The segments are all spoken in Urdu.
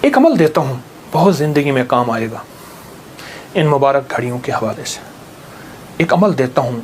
ایک عمل دیتا ہوں، بہت زندگی میں کام آئے گا ان مبارک گھڑیوں کے حوالے سے. ایک عمل دیتا ہوں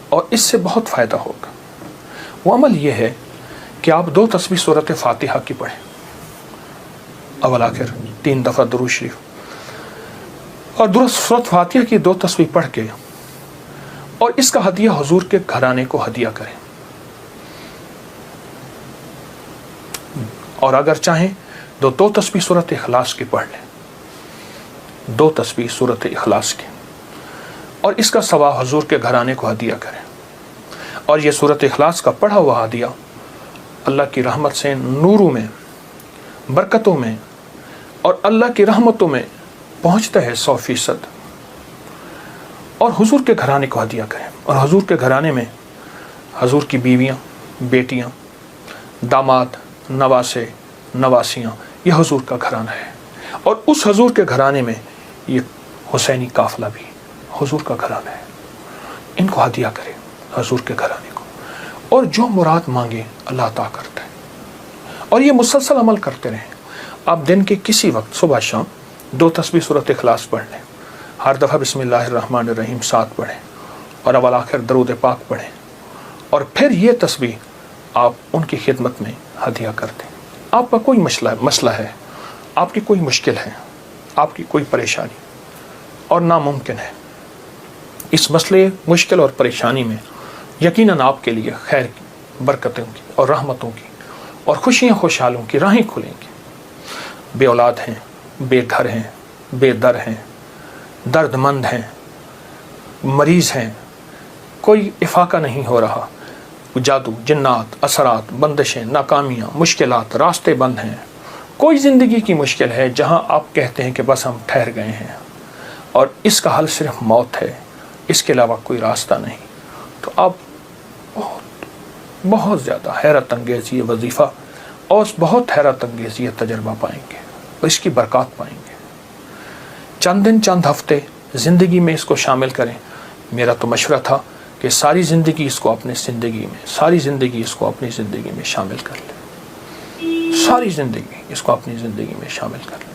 اور اس سے بہت فائدہ ہوگا. وہ عمل یہ ہے کہ آپ 2 تسبیح سورۃ فاتحہ کی پڑھیں، اول آخر 3 دفعہ درود شریف، اور سورۃ فاتحہ کی 2 تسبیح پڑھ کے اور اس کا ہدیہ حضور کے گھرانے کو ہدیہ کریں. اور اگر چاہیں تو 2 تسبیح سورۃ اخلاص کی پڑھ لیں، 2 تسبیح سورۃ اخلاص کی، اور اس کا ثواب حضور کے گھرانے کو ہدیہ کریں. اور یہ سورۃ اخلاص کا پڑھا ہوا ہدیہ اللہ کی رحمت سے نوروں میں، برکتوں میں اور اللہ کی رحمتوں میں پہنچتا ہے 100%. اور حضور کے گھرانے کو ہدیہ کریں. اور حضور کے گھرانے میں حضور کی بیویاں، بیٹیاں، داماد، نواسے، نواسیاں، یہ حضور کا گھرانہ ہے. اور اس حضور کے گھرانے میں یہ حسینی قافلہ بھی حضور کا گھرانہ ہے. ان کو ہدیہ کریں حضور کے گھرانے کو، اور جو مراد مانگے اللہ عطا کرتا ہے. اور یہ مسلسل عمل کرتے رہیں. آپ دن کے کسی وقت صبح شام 2 تسبیح سورۃ اخلاص پڑھ لیں، ہر دفعہ بسم اللہ الرحمن الرحیم 7 پڑھیں، اور اول آخر درود پاک پڑھیں، اور پھر یہ تسبیح آپ ان کی خدمت میں ہدیہ کر دیں. آپ کا کوئی مسئلہ ہے، آپ کی کوئی مشکل ہے، آپ کی کوئی پریشانی اور ناممکن ہے، اس مسئلے، مشکل اور پریشانی میں یقیناً آپ کے لیے خیر کی، برکتوں کی اور رحمتوں کی اور خوشیاں خوشحالوں کی راہیں کھلیں گی. بے اولاد ہیں، بے گھر ہیں، بے در ہیں، درد مند ہیں، مریض ہیں، کوئی افاقہ نہیں ہو رہا، جادو، جنات، اثرات، بندشیں، ناکامیاں، مشکلات، راستے بند ہیں، کوئی زندگی کی مشکل ہے جہاں آپ کہتے ہیں کہ بس ہم ٹھہر گئے ہیں اور اس کا حل صرف موت ہے، اس کے علاوہ کوئی راستہ نہیں، تو آپ بہت زیادہ حیرت انگیز یہ وظیفہ اور بہت حیرت انگیز یہ تجربہ پائیں گے اور اس کی برکات پائیں گے. چند دن، چند ہفتے زندگی میں اس کو شامل کریں. میرا تو مشورہ تھا کہ ساری زندگی اس کو اپنی زندگی میں، ساری زندگی اس کو اپنی زندگی میں شامل کر لیں، ساری زندگی اس کو اپنی زندگی میں شامل کر لیں.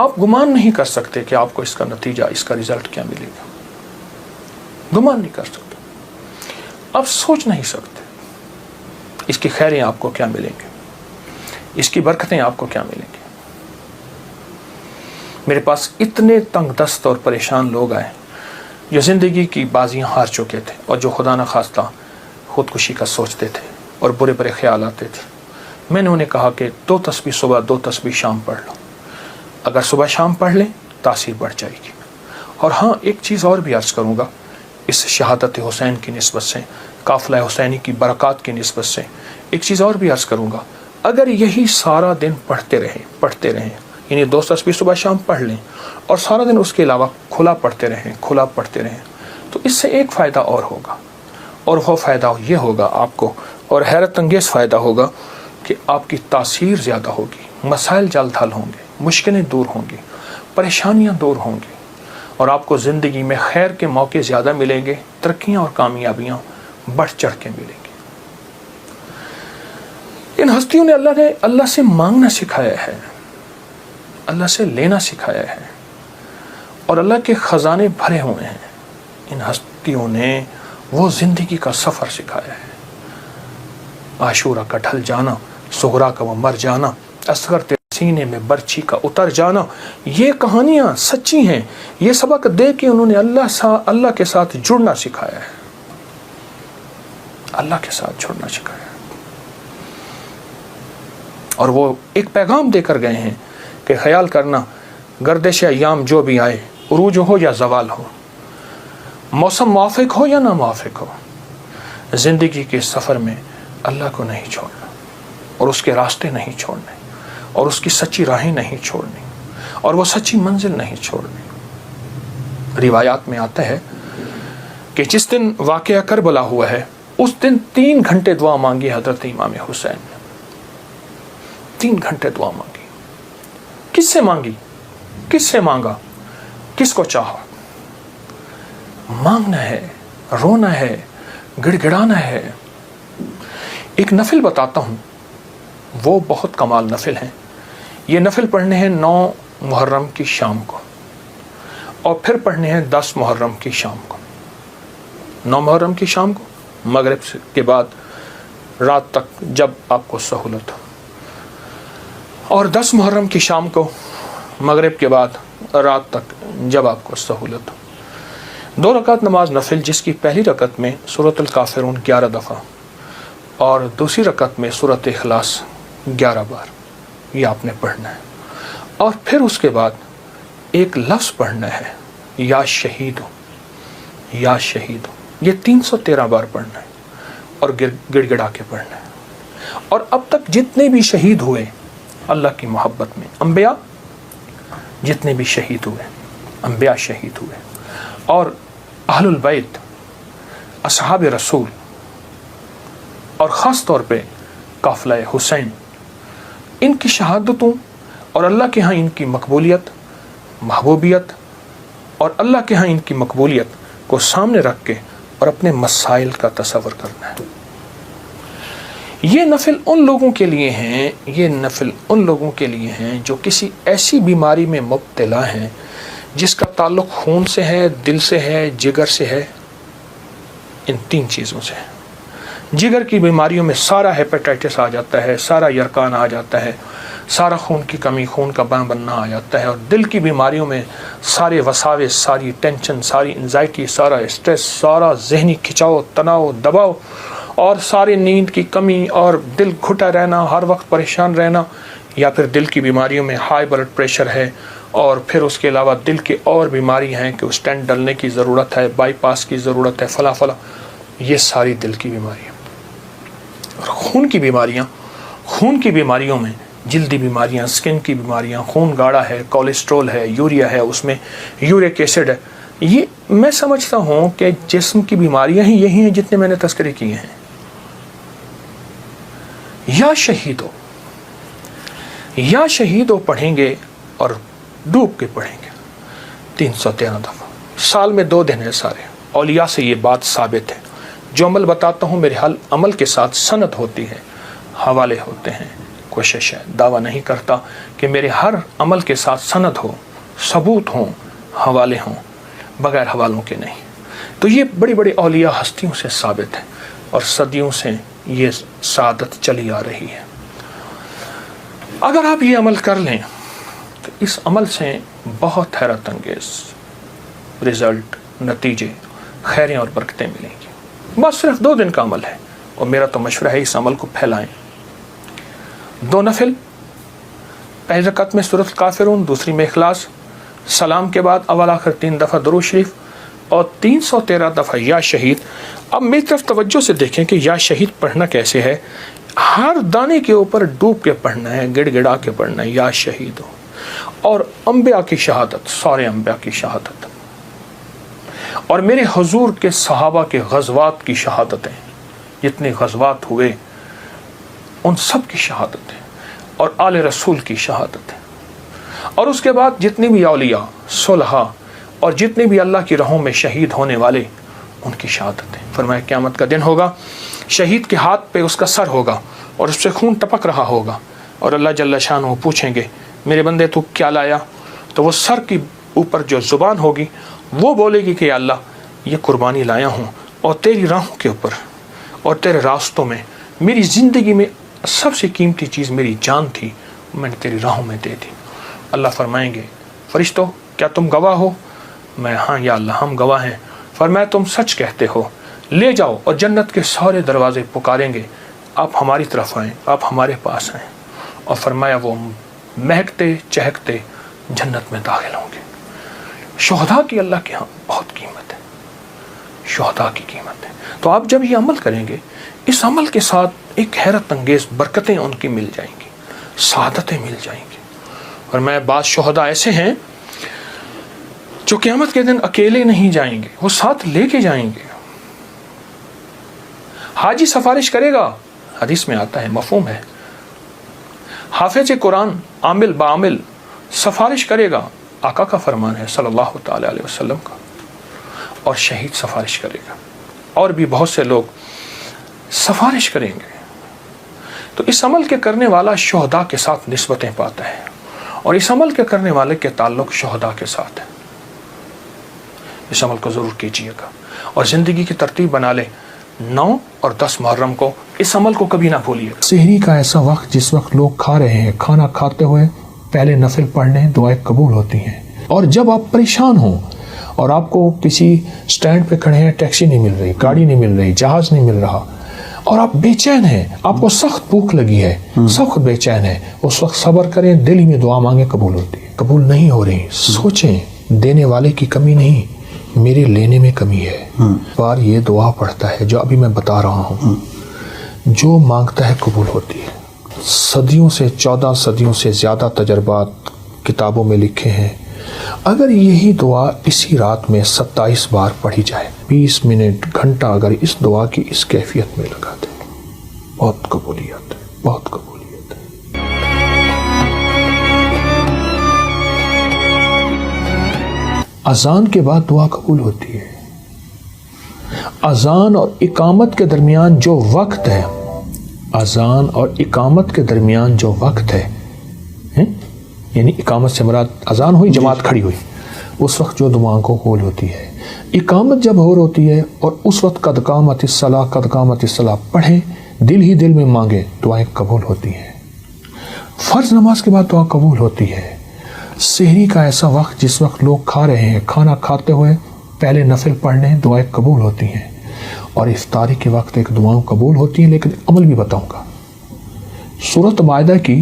آپ گمان نہیں کر سکتے کہ آپ کو اس کا نتیجہ، اس کا رزلٹ کیا ملے گا. گمان نہیں کر سکتے، آپ سوچ نہیں سکتے اس کی خیریں آپ کو کیا ملیں گے، اس کی برکتیں آپ کو کیا ملیں گی. میرے پاس اتنے تنگ دست اور پریشان لوگ آئے جو زندگی کی بازیاں ہار چکے تھے اور جو خدا نخواستہ خودکشی کا سوچتے تھے اور برے برے خیال آتے تھے. میں نے انہیں کہا کہ 2 تسبیح صبح، 2 تسبیح شام پڑھ لو. اگر صبح شام پڑھ لیں تاثیر بڑھ جائے گی. اور ہاں، ایک چیز اور بھی عرض کروں گا اس شہادت حسین کی نسبت سے، قافلہ حسینی کی برکات کی نسبت سے ایک چیز اور بھی عرض کروں گا. اگر یہی سارا دن پڑھتے رہیں، یعنی 2 تسبیح صبح شام پڑھ لیں اور سارا دن اس کے علاوہ کھلا پڑھتے رہیں، تو اس سے ایک فائدہ اور ہوگا، اور وہ فائدہ یہ ہوگا آپ کو، اور حیرت انگیز فائدہ ہوگا کہ آپ کی تاثیر زیادہ ہوگی، مسائل جلد حل ہوں گے، مشکلیں دور ہوں گی، پریشانیاں دور ہوں گی، اور آپ کو زندگی میں خیر کے موقع زیادہ ملیں گے، ترقیاں اور کامیابیاں بڑھ چڑھ کے ملیں گی. ان ہستیوں نے اللہ سے مانگنا سکھایا ہے، اللہ سے لینا سکھایا ہے، اور اللہ کے خزانے بھرے ہوئے ہیں. ان ہستیوں نے وہ زندگی کا سفر سکھایا ہے. عاشورہ کا ڈھل جانا، صغرا کا وہ مر جانا، اصغر تیرے سینے میں برچھی کا اتر جانا، یہ کہانیاں سچی ہیں. یہ سبق دے کے انہوں نے اللہ کے ساتھ جڑنا سکھایا ہے، اللہ کے ساتھ جڑنا سکھایا ہے. اور وہ ایک پیغام دے کر گئے ہیں کہ خیال کرنا، گردش ایام جو بھی آئے، عروج ہو یا زوال ہو، موسم موافق ہو یا نہ موافق ہو، زندگی کے سفر میں اللہ کو نہیں چھوڑنا، اور اس کے راستے نہیں چھوڑنے، اور اس کی سچی راہیں نہیں چھوڑنی، اور وہ سچی منزل نہیں چھوڑنی. روایات میں آتا ہے کہ جس دن واقعہ کربلا ہوا ہے اس دن 3 گھنٹے دعا مانگی حضرت امام حسین نے. 3 گھنٹے دعا مانگی. کس سے مانگی؟ کس سے مانگا؟ کس کو چاہا؟ مانگنا ہے، رونا ہے، گڑ گڑانا ہے. ایک نفل بتاتا ہوں، وہ بہت کمال نفل ہیں. یہ نفل پڑھنے ہیں 9 محرم کی شام کو، اور پھر پڑھنے ہیں 10 محرم کی شام کو۔ 9 محرم کی شام کو مغرب کے بعد رات تک جب آپ کو سہولت ہو، اور 10 محرم کی شام کو مغرب کے بعد رات تک جب آپ کو سہولت ہو۔ 2 رکعت نماز نفل، جس کی پہلی رکعت میں سورۃ الکافرون 11 دفعہ اور دوسری رکعت میں سورۃ اخلاص 11 بار، یہ آپ نے پڑھنا ہے۔ اور پھر اس کے بعد ایک لفظ پڑھنا ہے، یا شہید ہو، یا شہید ہو، یہ 313 بار پڑھنا ہے اور گڑ گڑا کے پڑھنا ہے۔ اور اب تک جتنے بھی شہید ہوئے اللہ کی محبت میں، انبیاء جتنے بھی شہید ہوئے، انبیاء شہید ہوئے، اور اہل البیت، اصحاب رسول، اور خاص طور پہ قافلہ حسین، ان کی شہادتوں اور اللہ کے ہاں ان کی مقبولیت، محبوبیت، اور اللہ کے ہاں ان کی مقبولیت کو سامنے رکھ کے اور اپنے مسائل کا تصور کرنا ہے۔ یہ نفل ان لوگوں کے لیے ہیں، یہ نفل ان لوگوں کے لیے ہیں جو کسی ایسی بیماری میں مبتلا ہیں جس کا تعلق خون سے ہے، دل سے ہے، جگر سے ہے، ان 3 چیزوں سے ہے۔ جگر کی بیماریوں میں سارا ہیپیٹائٹس آ جاتا ہے، سارا یرکان آ جاتا ہے، سارا خون کی کمی، خون کا بننا آ جاتا ہے، اور دل کی بیماریوں میں سارے وساوس، ساری ٹینشن، ساری انزائٹی، سارا اسٹریس، سارا ذہنی کھچاؤ، تناؤ، دباؤ، اور ساری نیند کی کمی، اور دل گھٹا رہنا، ہر وقت پریشان رہنا، یا پھر دل کی بیماریوں میں ہائی بلڈ پریشر ہے، اور پھر اس کے علاوہ دل کے اور بیماری ہیں کہ اسٹینٹ ڈلنے کی ضرورت ہے، بائی پاس کی ضرورت ہے، فلاں فلاں، یہ ساری دل کی بیماریاں۔ اور خون کی بیماریوں میں جلدی بیماریاں، سکن کی بیماریاں، خون گاڑھا ہے، کولیسٹرول ہے، یوریا ہے، اس میں یورک ایسڈ ہے، یہ میں سمجھتا ہوں کہ جسم کی بیماریاں ہی یہی ہیں جتنے میں نے تذکرے کیے ہیں۔ یا شہیدو پڑھیں گے اور ڈوب کے پڑھیں گے 313 دفعہ، سال میں 2 دن ہے سارے۔ اولیاء سے یہ بات ثابت ہے، جو عمل بتاتا ہوں میرے عمل کے ساتھ سند ہوتی ہے، حوالے ہوتے ہیں۔ کوشش ہے، دعویٰ نہیں کرتا کہ میرے ہر عمل کے ساتھ سند ہو، ثبوت ہوں، حوالے ہوں، بغیر حوالوں کے نہیں۔ تو یہ بڑی بڑی اولیاء ہستیوں سے ثابت ہے، اور صدیوں سے یہ سعادت چلی آ رہی ہے۔ اگر آپ یہ عمل کر لیں تو اس عمل سے بہت حیرت انگیز رزلٹ، نتیجے، خیریں اور برکتیں ملیں گی۔ بس صرف 2 دن کا عمل ہے، اور میرا تو مشورہ ہے اس عمل کو پھیلائیں۔ 2 نفل، پہلی رکعت میں سورۃ الکافرون، دوسری میں اخلاص، سلام کے بعد اول آخر 3 دفعہ درود شریف، اور 313 دفعہ یا شہید۔ اب میری طرف توجہ سے دیکھیں کہ یا شہید پڑھنا کیسے ہے۔ ہر دانے کے اوپر ڈوب کے پڑھنا ہے، گڑ گڑا کے پڑھنا ہے، یا شہید ہو۔ اور انبیاء کی شہادت، سارے انبیاء کی شہادت، اور میرے حضور کے صحابہ کے غزوات کی شہادتیں، جتنے غزوات ہوئے ان سب کی شہادتیں، اور آل رسول کی شہادتیں، اور اس کے بعد جتنے بھی اولیاء، صلحاء، اور جتنے بھی اللہ کی راہوں میں شہید ہونے والے، ان کی شہادتیں۔ فرمایا قیامت کا دن ہوگا، شہید کے ہاتھ پہ اس کا سر ہوگا، اور اس سے خون ٹپک رہا ہوگا، اور اللہ جل شانہ پوچھیں گے میرے بندے تو کیا لایا؟ تو وہ سر کی اوپر جو زبان ہوگی وہ بولے گی کہ یا اللہ یہ قربانی لایا ہوں، اور تیری راہوں کے اوپر اور تیرے راستوں میں، میری زندگی میں سب سے قیمتی چیز میری جان تھی، میں نے تیری راہوں میں دے دی۔ اللہ فرمائیں گے فرشتوں کیا تم گواہ ہو؟ میں ہاں یا اللہ ہم گواہ ہیں۔ فرمایا تم سچ کہتے ہو، لے جاؤ، اور جنت کے سارے دروازے پکاریں گے آپ ہماری طرف آئیں، آپ ہمارے پاس آئیں، اور فرمایا وہ مہکتے چہکتے جنت میں داخل ہوں گے۔ شہداء کی اللہ کے ہاں بہت قیمت ہے، شہداء کی قیمت ہے۔ تو آپ جب یہ عمل کریں گے، اس عمل کے ساتھ ایک حیرت انگیز برکتیں ان کی مل جائیں گی، سعادتیں مل جائیں گی۔ اور میں بعض شہداء ایسے ہیں جو قیامت کے دن اکیلے نہیں جائیں گے، وہ ساتھ لے کے جائیں گے۔ حاجی سفارش کرے گا، حدیث میں آتا ہے، مفہوم ہے۔ حافظ قرآن عامل بعامل سفارش کرے گا، آقا کا فرمان ہے صلی اللہ تعالی علیہ وسلم کا، اور شہید سفارش کرے گا، اور بھی بہت سے لوگ سفارش کریں گے۔ تو اس عمل کے کرنے والا شہداء کے ساتھ نسبتیں پاتا ہے۔ اور اس عمل کے کرنے والے کے تعلق شہداء کے ساتھ ہے. اس عمل کو ضرور کیجیے گا اور زندگی کی ترتیب بنا لیں. 9 اور 10 محرم کو اس عمل کو کبھی نہ بھولیے. سحری کا ایسا وقت جس وقت لوگ کھا رہے ہیں، کھانا کھاتے ہوئے پہلے نفل پڑھ لیں، دعائیں قبول ہوتی ہیں. اور جب آپ پریشان ہوں اور آپ کو کسی سٹینڈ پہ کھڑے ہیں، ٹیکسی نہیں مل رہی، گاڑی نہیں مل رہی، جہاز نہیں مل رہا، اور آپ بے چین ہیں، آپ کو سخت بھوک لگی ہے، سخت بے چین ہے، اس وقت صبر کریں، دل ہی میں دعا مانگیں، قبول ہوتی ہے. قبول نہیں ہو رہی، سوچیں دینے والے کی کمی نہیں، میرے لینے میں کمی ہے. بار یہ دعا پڑھتا ہے جو ابھی میں بتا رہا ہوں، جو مانگتا ہے قبول ہوتی ہے. صدیوں سے 14 صدیوں سے زیادہ تجربات کتابوں میں لکھے ہیں. اگر یہی دعا اسی رات میں 27 بار پڑھی جائے، 20 منٹ گھنٹہ اگر اس دعا کی اس کیفیت میں لگا دے، بہت قبولیت ہے، بہت قبولیت ہے. اذان کے بعد دعا قبول ہوتی ہے. اذان اور اقامت کے درمیان جو وقت ہے، اذان اور اقامت کے درمیان جو وقت ہے، یعنی اقامت سے مراد اذان ہوئی، جماعت کھڑی ہوئی، اس وقت جو دعاؤں کو قبول ہوتی ہے. اقامت جب ہو ہوتی ہے اور اس وقت قد قامت الصلاۃ، قد قامت الصلاۃ پڑھیں، دل ہی دل میں مانگیں، دعائیں قبول ہوتی ہیں. فرض نماز کے بعد دعا قبول ہوتی ہے. سحری کا ایسا وقت جس وقت لوگ کھا رہے ہیں، کھانا کھاتے ہوئے پہلے نفل پڑھ لیں، دعائیں قبول ہوتی ہیں. اور افطاری کے وقت ایک دعاؤں قبول ہوتی ہیں، لیکن عمل بھی بتاؤں گا. سورۃ مائدہ کی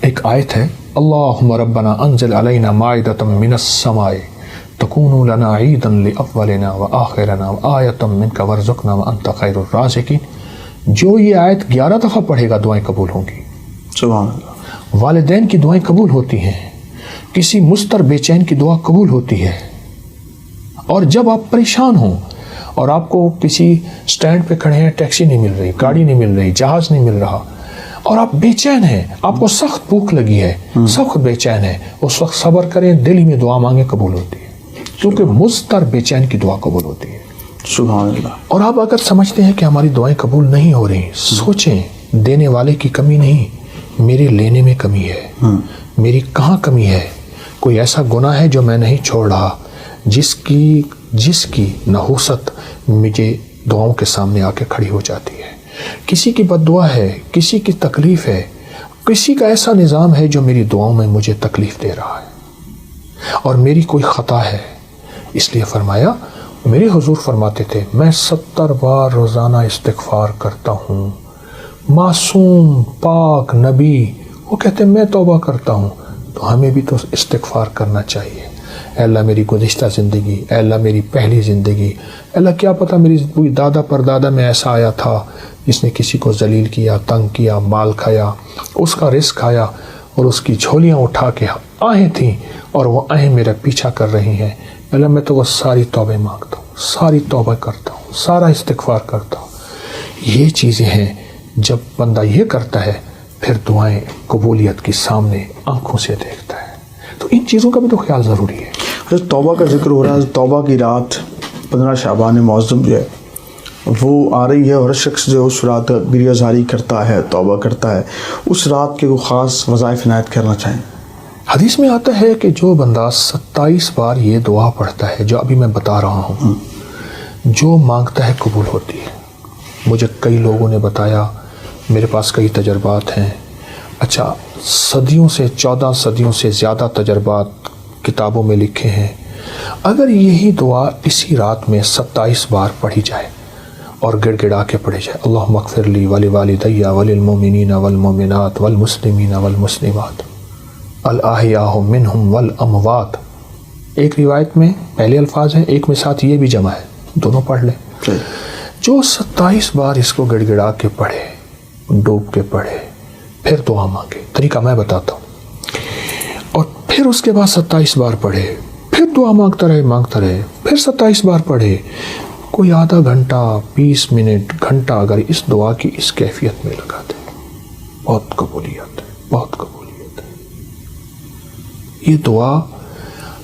ایک آیت ہے، اللہم ربنا انزل علینا مائدۃ من السماء تکون لنا عیدا لاولنا وآخرنا وآیۃ منک وارزقنا وانت خیر الرازقین. جو یہ آیت 11 دفعہ پڑھے گا دعائیں قبول ہوں گی. سبحان اللہ. والدین کی دعائیں قبول ہوتی ہیں، کسی مضطر بے چین کی دعا قبول ہوتی ہے. اور جب آپ پریشان ہوں اور آپ کو کسی سٹینڈ پہ کھڑے ہیں، ٹیکسی نہیں مل رہی، گاڑی نہیں مل رہی، جہاز نہیں مل رہا، اور آپ بے چین ہیں، آپ کو سخت بھوک لگی ہے، سخت بے چین ہے، اس وقت صبر کریں، دل ہی میں دعا مانگیں، قبول ہوتی ہے. کیونکہ مضطر بے چین کی دعا قبول ہوتی ہے. سبحان اللہ. اور آپ اگر سمجھتے ہیں کہ ہماری دعائیں قبول نہیں ہو رہی، سوچیں دینے والے کی کمی نہیں، میرے لینے میں کمی ہے. میری کہاں کمی ہے؟ کوئی ایسا گناہ ہے جو میں نہیں چھوڑ رہا، جس کی نحوست مجھے دعاؤں کے سامنے آ کے کھڑی ہو جاتی ہے. کسی کی بد دعا ہے، کسی کی تکلیف ہے، کسی کا ایسا نظام ہے جو میری دعاؤں میں مجھے تکلیف دے رہا ہے، اور میری کوئی خطا ہے. اس لیے فرمایا، میرے حضور فرماتے تھے، میں 70 بار روزانہ استغفار کرتا ہوں. معصوم پاک نبی وہ کہتے ہیں میں توبہ کرتا ہوں. تو ہمیں بھی تو استغفار کرنا چاہیے. اے اللہ میری گزشتہ زندگی، اے اللہ میری پہلی زندگی، اے اللہ کیا پتہ میری کوئی دادا پردادا میں ایسا آیا تھا جس نے کسی کو ذلیل کیا، تنگ کیا، مال کھایا، اس کا رزق کھایا، اور اس کی جھولیاں اٹھا کے آہیں تھیں اور وہ آہیں میرا پیچھا کر رہی ہیں. اے اللہ میں تو وہ ساری توبہ مانگتا ہوں، ساری توبہ کرتا ہوں، سارا استغفار کرتا ہوں. یہ چیزیں ہیں، جب بندہ یہ کرتا ہے پھر دعائیں قبولیت کی سامنے آنکھوں سے دیکھتا ہے. تو ان چیزوں کا بھی تو خیال ضروری ہے. توبہ کا ذکر ہو رہا ہے. توبہ کی رات 15 شعبان معظم جو ہے وہ آ رہی ہے، اور شخص جو اس رات گریہ زاری کرتا ہے، توبہ کرتا ہے، اس رات کے وہ خاص وظائف عنایت کرنا چاہیں. حدیث میں آتا ہے کہ جو بندہ 27 بار یہ دعا پڑھتا ہے جو ابھی میں بتا رہا ہوں، جو مانگتا ہے قبول ہوتی ہے. مجھے کئی لوگوں نے بتایا، میرے پاس کئی تجربات ہیں. اچھا، صدیوں سے 14 صدیوں سے زیادہ تجربات کتابوں میں لکھے ہیں. اگر یہی دعا اسی رات میں 27 بار پڑھی جائے اور گڑ گڑا کے پڑھی جائے، اللہم اغفر لی ولوالدی وللمؤمنین والمؤمنات والمسلمین والمسلمات الاحیاء منہم والاموات. ایک روایت میں پہلے الفاظ ہیں، ایک میں ساتھ یہ بھی جمع ہے، دونوں پڑھ لیں. جو 27 بار اس کو گڑ گڑا کے پڑھے، ڈوب کے پڑھے، پھر دعا مانگے. طریقہ میں بتاتا ہوں. اور پھر اس کے بعد 27 بار پڑھے، پھر دعا مانگتا رہے، پھر 27 بار پڑھے. کوئی آدھا گھنٹہ، 20 منٹ، گھنٹہ اگر اس دعا کی اس کیفیت میں لگا دے، بہت قبولیت ہے، بہت قبولیت ہے. یہ دعا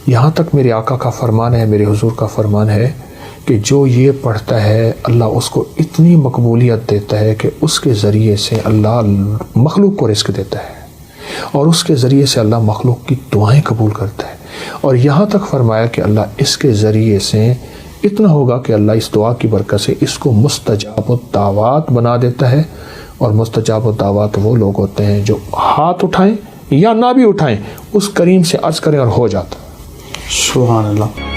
یہاں تک میرے آقا کا فرمان ہے، میرے حضور کا فرمان ہے کہ جو یہ پڑھتا ہے اللہ اس کو اتنی مقبولیت دیتا ہے کہ اس کے ذریعے سے اللہ مخلوق کو رزق دیتا ہے. اور اس کے ذریعے سے اللہ مخلوق کی دعائیں قبول کرتا ہے، اور یہاں تک فرمایا کہ اللہ اس کے ذریعے سے اتنا ہوگا کہ اللہ اس دعا کی برکت سے اس کو مستجاب الدعوات بنا دیتا ہے، اور مستجاب الدعوات وہ لوگ ہوتے ہیں جو ہاتھ اٹھائیں یا نہ بھی اٹھائیں، اس کریم سے عرض کریں اور ہو جاتا ہے۔ سبحان اللہ۔